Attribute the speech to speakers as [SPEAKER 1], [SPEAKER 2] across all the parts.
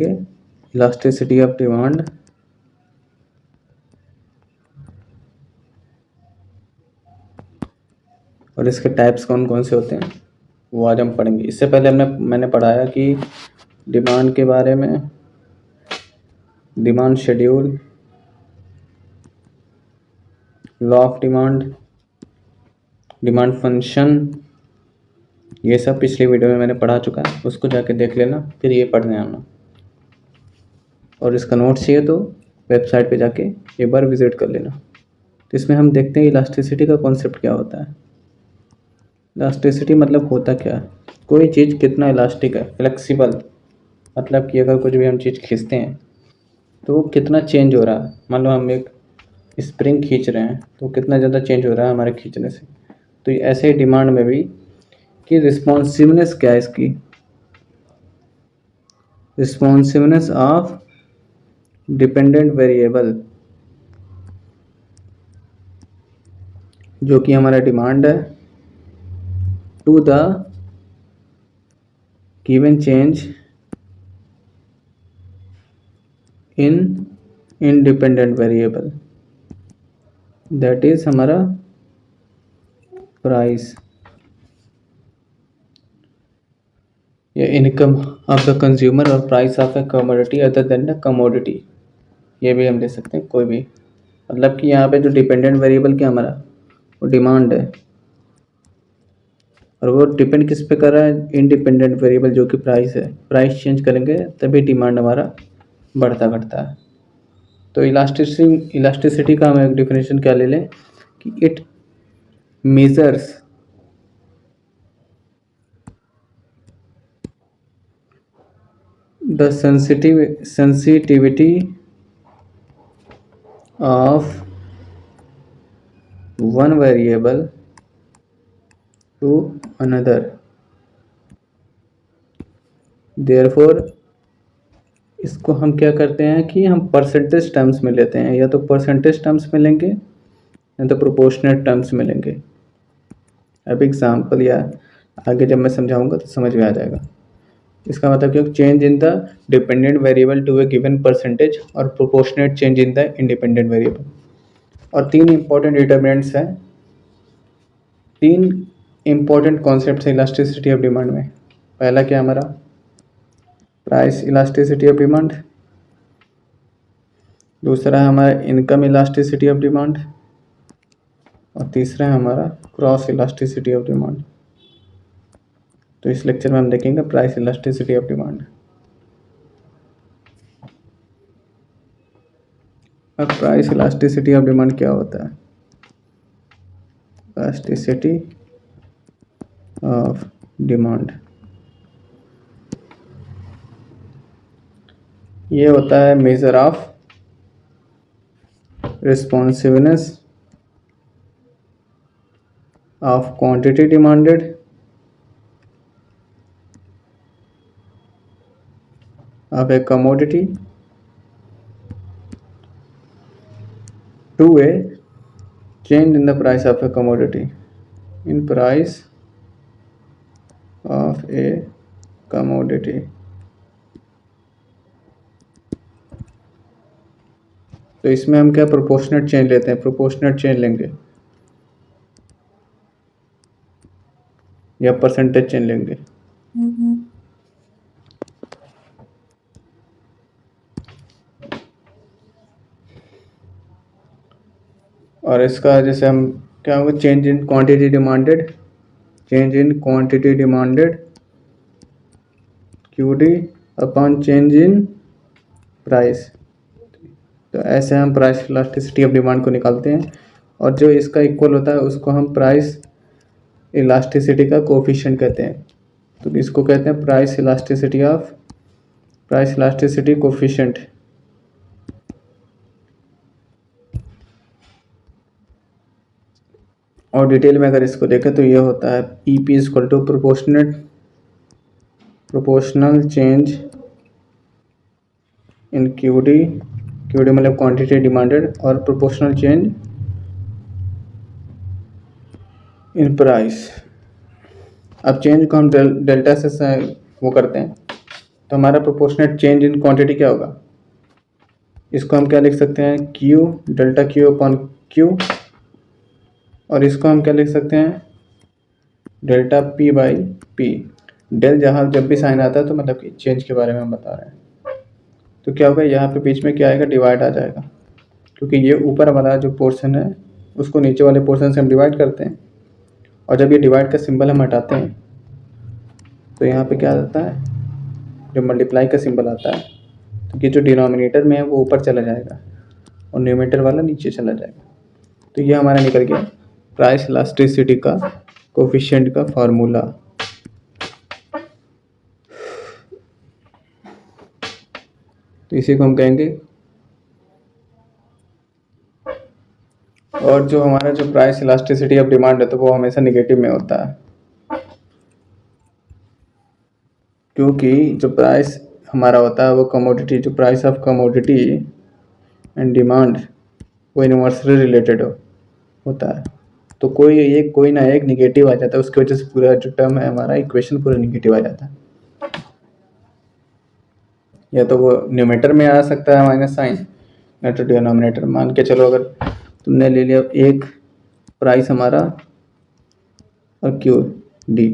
[SPEAKER 1] Elasticity of demand और इसके types कौन कौन से होते हैं वो आज हम पढ़ेंगे। इससे पहले मैंने पढ़ाया कि डिमांड के बारे में, demand schedule, law of demand, demand function, ये सब पिछली वीडियो में मैंने पढ़ा चुका है, उसको जाके देख लेना, फिर ये पढ़ने आना। और इसका नोट्स चाहिए तो वेबसाइट पे जाके एक बार विजिट कर लेना। तो इसमें हम देखते हैं इलास्टिसिटी का कॉन्सेप्ट क्या होता है। इलास्टिसिटी मतलब होता क्या है, कोई चीज़ कितना इलास्टिक है, फ्लेक्सिबल, मतलब कि अगर कुछ भी हम चीज़ खींचते हैं तो वो कितना चेंज हो रहा है। मान लो हम एक स्प्रिंग खींच रहे हैं तो कितना ज़्यादा चेंज हो रहा है हमारे खींचने से। तो ऐसे ही डिमांड में भी कि रिस्पॉन्सिवनेस क्या है इसकी, रिस्पॉन्सिवनेस ऑफ डिपेंडेंट वेरिएबल, जो कि हमारा डिमांड है, to the given change in independent variable, that is हमारा प्राइस या इनकम ऑफ द कंज्यूमर और price of a commodity other than the commodity, ये भी हम ले सकते हैं कोई भी। मतलब कि यहाँ पे जो डिपेंडेंट वेरिएबल क्या हमारा वो डिमांड है, और वो डिपेंड किस पे कर रहा है, इंडिपेंडेंट वेरिएबल जो कि प्राइस है। प्राइस चेंज करेंगे तभी डिमांड हमारा बढ़ता घटता है। तो इलास्टिसिटी का हम एक डिफिनेशन क्या ले लें कि it measures the sensitivity of one variable to another, therefore इसको हम क्या करते हैं कि हम परसेंटेज टर्म्स में लेते हैं, या तो परसेंटेज टर्म्स में लेंगे या तो प्रोपोर्शनेट टर्म्स में लेंगे। अब एग्जाम्पल या आगे जब मैं समझाऊंगा तो समझ में आ जाएगा। इसका मतलब क्या, change in the dependent variable to a given percentage और proportionate change in the independent variable. और तीन इंपॉर्टेंट डिटर्मिनेंट्स हैं, तीन इंपॉर्टेंट कॉन्सेप्ट्स हैं इलास्टिसिटी ऑफ डिमांड में। पहला क्या हमारा प्राइस इलास्टिसिटी ऑफ डिमांड, दूसरा है हमारा इनकम इलास्टिसिटी ऑफ डिमांड, और तीसरा है हमारा क्रॉस इलास्टिसिटी ऑफ डिमांड। तो इस लेक्चर में हम देखेंगे प्राइस इलास्टिसिटी ऑफ डिमांड। अब प्राइस इलास्टिसिटी ऑफ डिमांड क्या होता है, इलास्टिसिटी ऑफ डिमांड ये होता है measure of responsiveness of quantity demanded of a commodity to a change in the price of a commodity, in price of a commodity। तो इसमें हम क्या प्रोपोर्शनेट चेंज लेते हैं, प्रोपोर्शनेट चेंज लेंगे या परसेंटेज चेंज लेंगे। और इसका जैसे हम क्या होगा, change in quantity demanded, change in quantity demanded QD upon change in price. तो ऐसे हम प्राइस इलास्टिसिटी ऑफ डिमांड को निकालते हैं, और जो इसका इक्वल होता है उसको हम प्राइस इलास्टिसिटी का कोफिशिएंट कहते हैं। तो इसको कहते हैं प्राइस इलास्टिसिटी कोफिशिएंट। और डिटेल में अगर इसको देखें तो ये होता है EP equal to proportional change in QD मतलब क्वांटिटी डिमांडेड, और प्रोपोर्शनल चेंज इन प्राइस। अब चेंज को हम डेल्टा से वो करते हैं, तो हमारा प्रोपोर्शनेट चेंज इन क्वांटिटी क्या होगा, इसको हम क्या लिख सकते हैं, Q delta Q upon Q, और इसको हम क्या लिख सकते हैं, delta P by P. Del जहाँ जब भी साइन आता है तो मतलब कि चेंज के बारे में हम बता रहे हैं। तो क्या होगा, यहाँ पे बीच में क्या आएगा, डिवाइड आ जाएगा, क्योंकि ये ऊपर वाला जो पोर्शन है उसको नीचे वाले पोर्शन से हम डिवाइड करते हैं, और जब ये डिवाइड का सिंबल हम हटाते हैं तो यहाँ पे क्या आता है, जो मल्टीप्लाई का सिंबल आता है, तो ये जो डिनोमिनेटर में है वो ऊपर चला जाएगा और न्यूमरेटर वाला नीचे चला जाएगा। तो ये हमारा निकल गया प्राइस इलास्टिसिटी का कोफिशिएंट का फार्मूला। तो इसी को हम कहेंगे, और जो हमारा जो प्राइस इलास्टिसिटी ऑफ डिमांड है तो वो हमेशा निगेटिव में होता है, क्योंकि जो प्राइस हमारा होता है वो कमोडिटी, जो price of commodity and demand वो इनवर्सली रिलेटेड होता है। तो कोई ना एक निगेटिव आ जाता है, उसकी वजह से पूरा जो टर्म है हमारा इक्वेशन पूरा निगेटिव आ जाता है। या तो वो न्यूमरेटर में आ सकता है माइनस साइन, या तो डिनोमिनेटर। मान के चलो अगर तुमने ले लिया एक प्राइस हमारा और क्यू डी,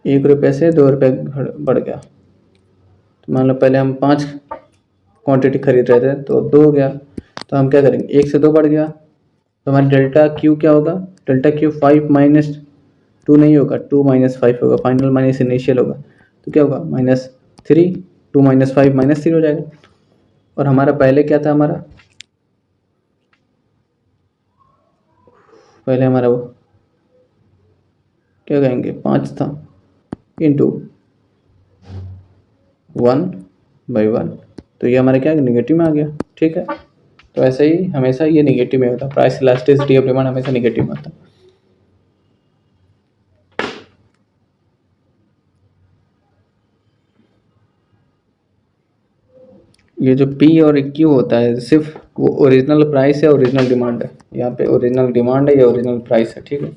[SPEAKER 1] 1 रुपये से 2 रुपये बढ़ गया, तो मान लो पहले हम 5 क्वांटिटी खरीद रहे थे तो 2 हो गया, तो हम क्या करेंगे, 1 से 2 बढ़ गया, तो हमारा डेल्टा क्यू क्या होगा, डेल्टा क्यू 5 माइनस 2 नहीं होगा, 2 माइनस 5 होगा, फाइनल माइनस इनिशियल होगा, तो क्या होगा -3, 2 माइनस 5 -3 हो जाएगा। और हमारा पहले क्या था, हमारा पहले हमारा वो क्या कहेंगे 5 था, इंटू 1/1, तो ये हमारा क्या निगेटिव में आ गया। ठीक है, तो ऐसे ही हमेशा ये निगेटिव में होता है, प्राइस इलास्टिसिटी ऑफ डिमांड हमेशा निगेटिव में होता है। ये जो P और Q होता है सिर्फ वो ओरिजिनल प्राइस है, ओरिजिनल डिमांड है, यहाँ पे ओरिजिनल डिमांड है या ओरिजिनल प्राइस है। ठीक है,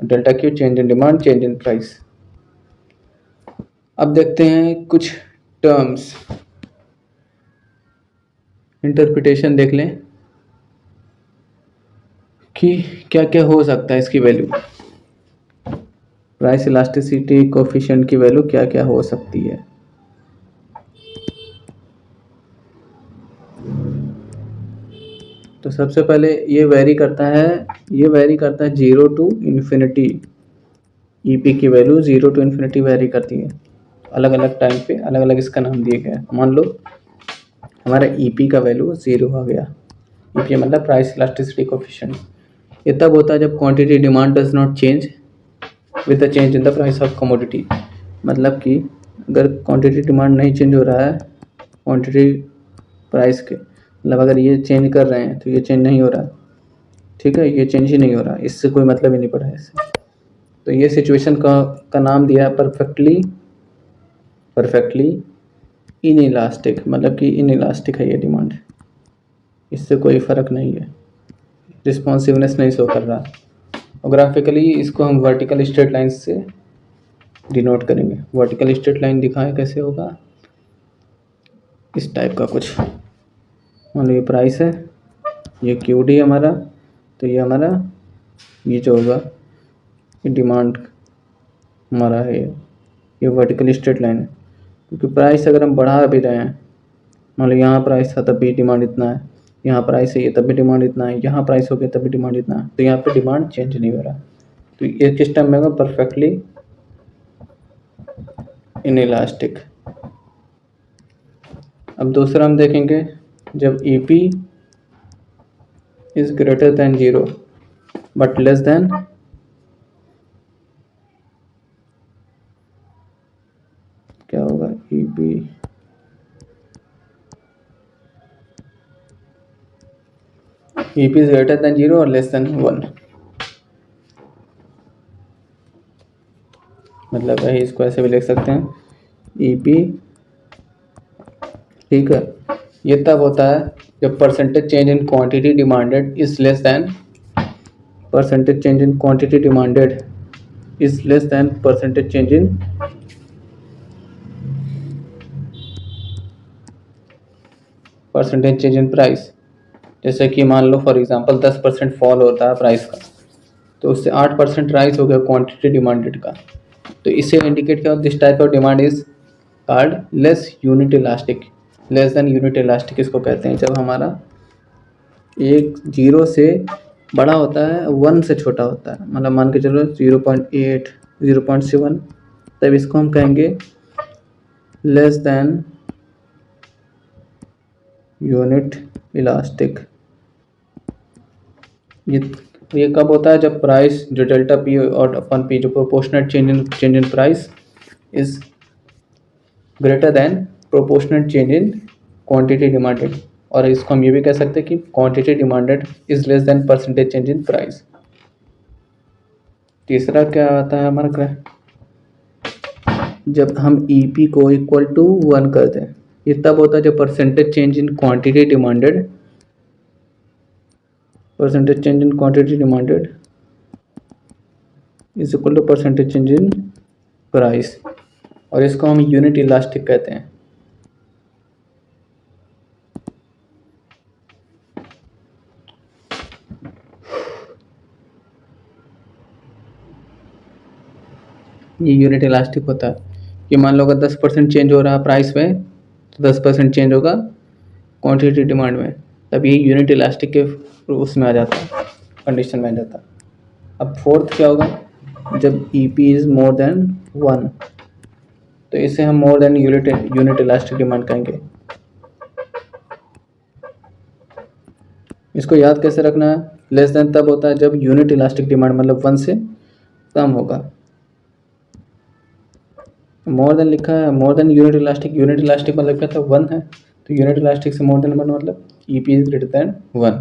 [SPEAKER 1] delta Q change in demand, change in price. अब देखते हैं कुछ टर्म्स, इंटरप्रिटेशन देख लें कि क्या क्या हो सकता है इसकी वैल्यू, प्राइस इलास्टिसिटी कोफिशिएंट की वैल्यू क्या क्या हो सकती है। तो सबसे पहले ये वेरी करता है 0 टू इन्फिनिटी, ईपी की वैल्यू 0 टू इन्फिनिटी वेरी करती है, अलग अलग टाइम पे अलग अलग इसका नाम दिया गया है। मान लो हमारा ईपी का वैल्यू 0 आ गया, ईपी मतलब प्राइस इलास्टिसिटी कोफिशिएंट। ये तब होता है जब quantity demand does not change with the change in the price of commodity, मतलब कि अगर क्वांटिटी डिमांड नहीं चेंज हो रहा है क्वांटिटी प्राइस के, मतलब अगर ये चेंज कर रहे हैं तो ये चेंज नहीं हो रहा, ठीक है, ये चेंज ही नहीं हो रहा, इससे कोई मतलब ही नहीं पड़ा है इससे। तो ये सिचुएशन का नाम दिया है परफेक्टली इनइलास्टिक, मतलब कि इनइलास्टिक है ये डिमांड, इससे कोई फ़र्क नहीं है, रिस्पॉन्सिवनेस नहीं शो कर रहा। और ग्राफिकली इसको हम वर्टिकल स्ट्रेट लाइन से डिनोट करेंगे। वर्टिकल स्ट्रेट लाइन दिखाएं कैसे होगा, इस टाइप का कुछ, मान लो ये प्राइस है, ये क्यू डी हमारा, तो ये हमारा ये जो होगा ये डिमांड हमारा है, ये वर्टिकल स्ट्रेट लाइन है, क्योंकि प्राइस अगर हम बढ़ा भी रहे हैं, मान लो यहाँ प्राइस था तब भी डिमांड इतना है, यहाँ प्राइस है ये तब भी डिमांड इतना है, यहाँ प्राइस हो गया तब भी डिमांड इतना है, तो यहाँ पे डिमांड चेंज नहीं हो रहा। तो ये किस टर्म में होगा, परफेक्टली इनइलास्टिक। अब दूसरा हम देखेंगे, जब EP is greater than 0 but less than क्या होगा, EP इज ग्रेटर देन 0 और लेस देन 1, मतलब है इसको ऐसे भी लिख सकते हैं EP, ठीक है, ये तब होता है जब percentage change in quantity demanded is less than percentage change in quantity demanded is less than percentage change in percentage change in price. जैसे कि मान लो फॉर एग्जांपल 10% फॉल होता है प्राइस का, तो उससे 8% राइज हो गया क्वांटिटी डिमांडेड का। तो इसे इंडिकेट किया this type of demand is called less unit elastic. Less than unit elastic इसको कहते हैं जब हमारा एक 0 से बड़ा होता है 1 से छोटा होता है, मतलब मान के चलो 0.8 0.7, तब इसको हम कहेंगे लेस देन यूनिट इलास्टिक। ये कब होता है, जब प्राइस जो डेल्टा पी और अपन पी जो proportionate change in price is greater than proportionate change in quantity demanded. और इसको हम ये भी कह सकते हैं कि quantity demanded is less than percentage change in price. तीसरा क्या आता है हमारा, जब हम ईपी को इक्वल टू 1 कर दें, ये तब होता है जब percentage change in quantity demanded percentage change in quantity demanded is equal to percentage change in price, और इसको हम यूनिट इलास्टिक कहते हैं। ये यूनिट इलास्टिक होता है कि मान लो अगर 10% चेंज हो रहा है प्राइस में तो 10% चेंज होगा क्वांटिटी डिमांड में, तब ये यूनिट इलास्टिक के उसमें आ जाता है, कंडीशन में आ जाता है। अब फोर्थ क्या होगा, जब ई पी इज मोर देन 1, तो इसे हम more than unit elastic demand कहेंगे। इसको याद कैसे रखना है, लेस देन तब होता है जब यूनिट इलास्टिक डिमांड मतलब 1 से कम होगा। मोर देन लिखा है, मोर देन यूनिट इलास्टिक मतलब क्या था, 1 है, तो यूनिट इलास्टिक से मोर देन 1 मतलब ई पी इज ग्रेटर देन 1।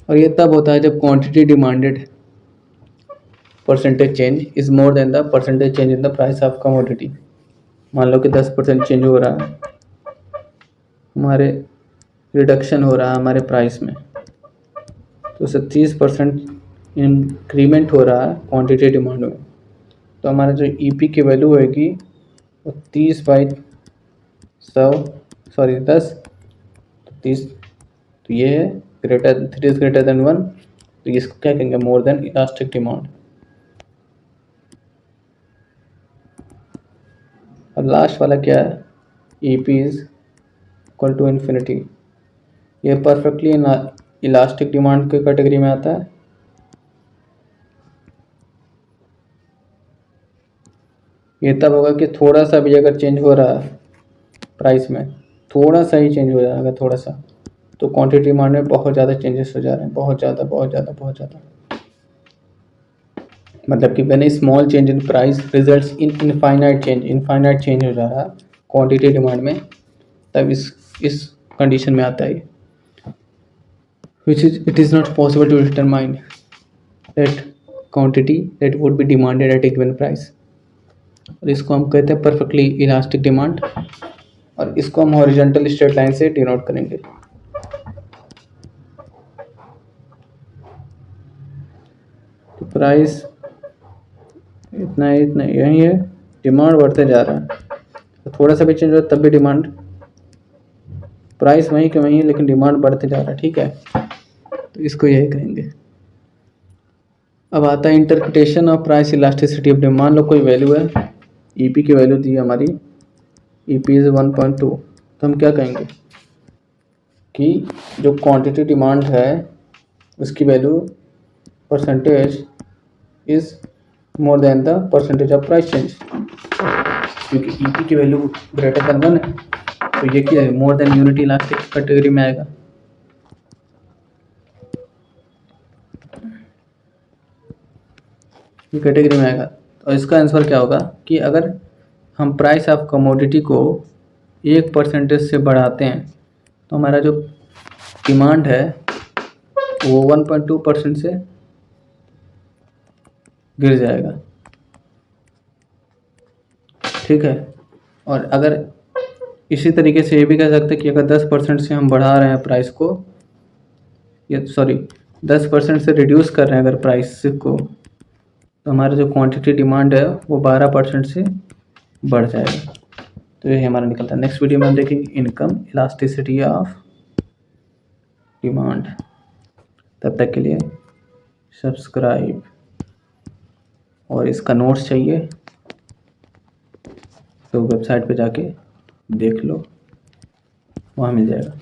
[SPEAKER 1] और ये तब होता है जब quantity demanded percentage change is more than the percentage change in the price of commodity. मान लो कि 10% चेंज हो रहा है, हमारे रिडक्शन हो रहा है हमारे प्राइस में, तो उससे 30% इंक्रीमेंट हो रहा है क्वांटिटी डिमांड में, तो हमारा जो ईपी की वैल्यू होगी वो 10 तो 30, तो ये है ग्रेटर 3 इज ग्रेटर देन 1, तो इसको क्या कहेंगे, मोर देन इलास्टिक डिमांड। और लास्ट वाला क्या है, E P is equal to infinity. ये परफेक्टली इलास्टिक डिमांड के कैटेगरी में आता है। ये तब होगा कि थोड़ा सा भी अगर चेंज हो रहा है प्राइस में, थोड़ा सा ही चेंज हो जाएगा थोड़ा सा, तो क्वांटिटी डिमांड में बहुत ज़्यादा चेंजेस हो जा रहे हैं, बहुत ज़्यादा। मतलब कि when A small change in price results in infinite change हो जा रहा है क्वांटिटी डिमांड में, तब इस कंडीशन में आता है which is it is not possible to determine that quantity that would be demanded at a given price। और इसको हम कहते हैं परफेक्टली इलास्टिक डिमांड, और इसको हम हॉरिजॉन्टल स्ट्रेट लाइन से डिनोट करेंगे। तो प्राइस इतना यही है, डिमांड बढ़ते जा रहा है, तो थोड़ा सा भी चेंज हो तब भी डिमांड, प्राइस वहीं के वहीं है लेकिन डिमांड बढ़ते जा रहा है, ठीक है, तो इसको यही कहेंगे। अब आता है interpretation of price elasticity of demand. मान लो कोई वैल्यू है, ईपी की वैल्यू दी है हमारी, ईपी इज 1.2, तो हम क्या कहेंगे कि जो क्वांटिटी डिमांड है उसकी value percentage is more than the percentage of price change, क्योंकि ईपी की वैल्यू ग्रेटर देन 1 है, तो ये क्या है, more than unit elastic category में आएगा। ये कैटेगरी में आएगा, तो इसका आंसर क्या होगा कि अगर हम प्राइस ऑफ कमोडिटी को 1% से बढ़ाते हैं तो हमारा जो डिमांड है वो 1.2% से गिर जाएगा, ठीक है। और अगर इसी तरीके से ये भी कह सकते हैं कि अगर 10% से हम बढ़ा रहे हैं प्राइस को, या सॉरी 10% से रिड्यूस कर रहे हैं अगर प्राइस को, तो हमारा जो क्वांटिटी डिमांड है वो 12% से बढ़ जाएगा। तो ये हमारा निकलता है। नेक्स्ट वीडियो में हम देखेंगे इनकम इलास्टिसिटी ऑफ डिमांड। तब तक के लिए सब्सक्राइब, और इसका नोट्स चाहिए तो वेबसाइट पे जाके देख लो, वहाँ मिल जाएगा।